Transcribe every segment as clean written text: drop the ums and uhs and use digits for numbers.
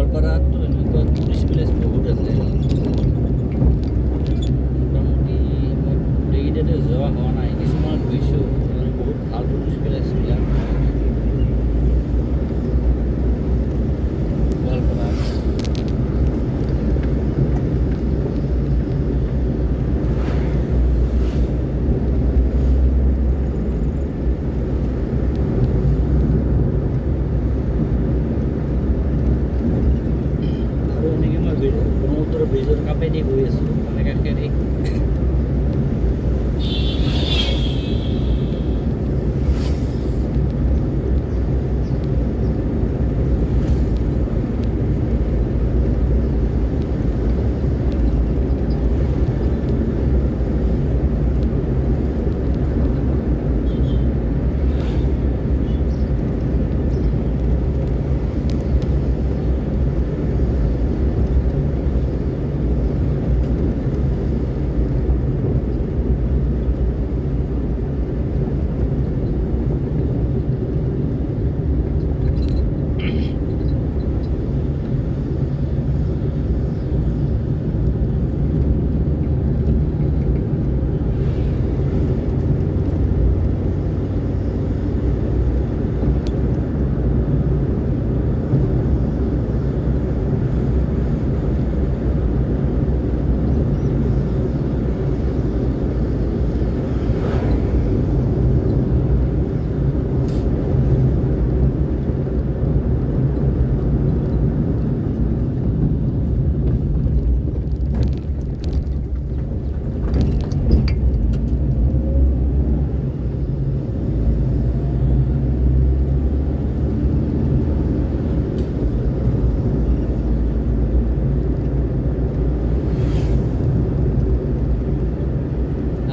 গোৱালপাৰাত এনেকুৱা tourist place বহুত আছে। মোটামুটি মই গোটেইকেইটাতে যোৱা হোৱা নাই, কিছুমানত গৈছোঁ। মানে বহুত ভাল টুৰিষ্ট প্লেচবিলাক গোৱালপাৰাত। ব্ৰহ্মপুত্ৰ ব্ৰিজৰ কাষেদি গৈ আছোঁ, মানে কাষেদি।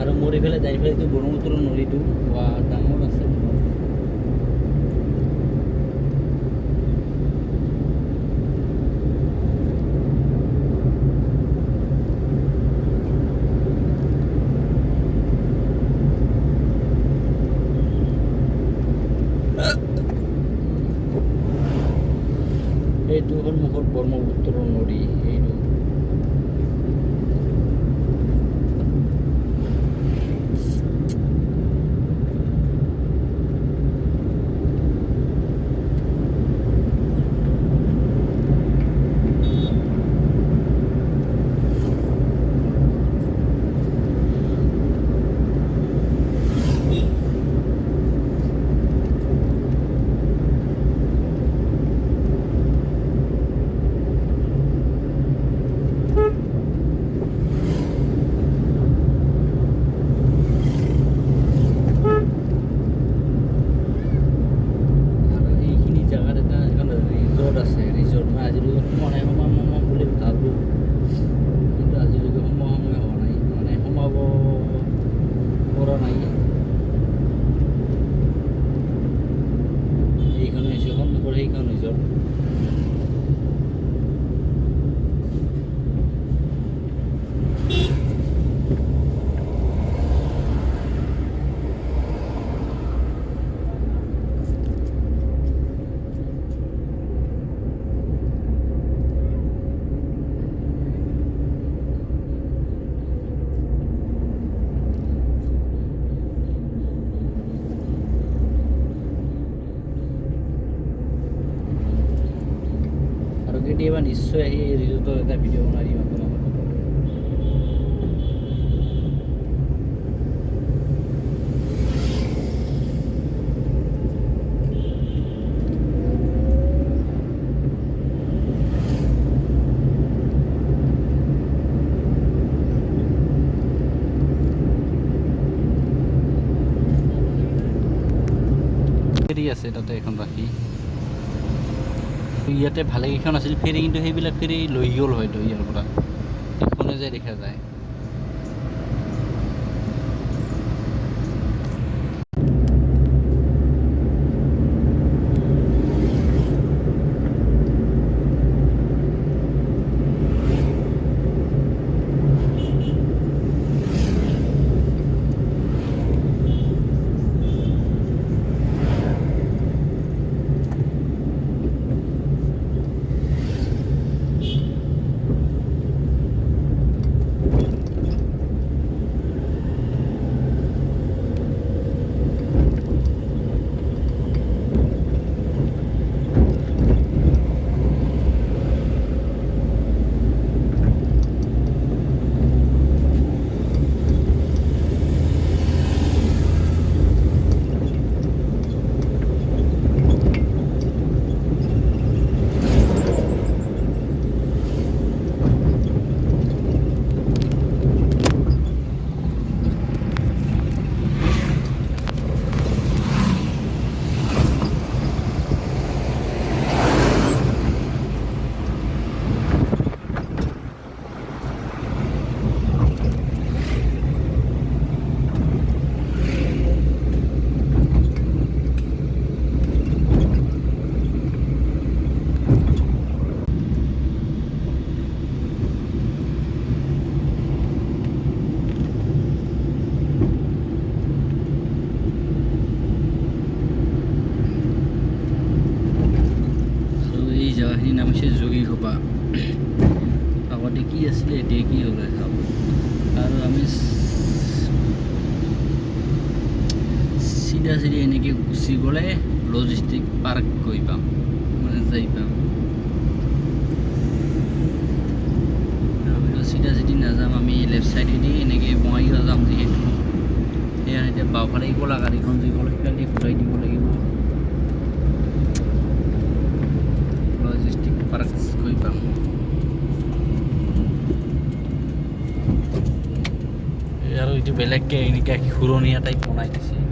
আৰু মোৰ এইফালে দাইফালেতো ব্ৰহ্মপুত্ৰ নদীটো বা ডাঙৰ আছে। এইটো সন্মুখত ব্ৰহ্মপুত্ৰ নদী, এইটো কেতিয়াবা নিশ্চয় আহি এই ৰিজৰ্টৰ এটা ভিডিঅ' বনাই দিম আপোনালোকক। ফেৰী আছে তাতে এখন ৰাখি, ইয়াতে ভালেকেইখন আছিল ফেৰী, কিন্তু সেইবিলাক ফেৰী লৈ গ'ল হয়তো ইয়াৰ পৰা, সেইখনে যে দেখা যায়। যোগী খোপা আগতে কি আছিলে এতিয়া কি হ'লে চাব আৰু আমি চিধা চিধি এনেকৈ গুচি গ'লে লজিষ্টিক পাৰ্ক গৈ পাম মানে যাই পাম আৰু চিধা চিধি নাযাম আমি লেফ্ট চাইডেদি এনেকৈ বঙাইগাঁও যাম যিহেতু সেয়া এতিয়া বাওঁফালে গ'লা গাড়ীখন যি গ'ল সেইকাৰণে ঘূৰাই দিব লাগিব লজিষ্টিক পাৰ্ক গৈ পাম আৰু এইটো বেলেগকৈ এনেকৈ ঘূৰণীয়া টাইপ বনাই দিছে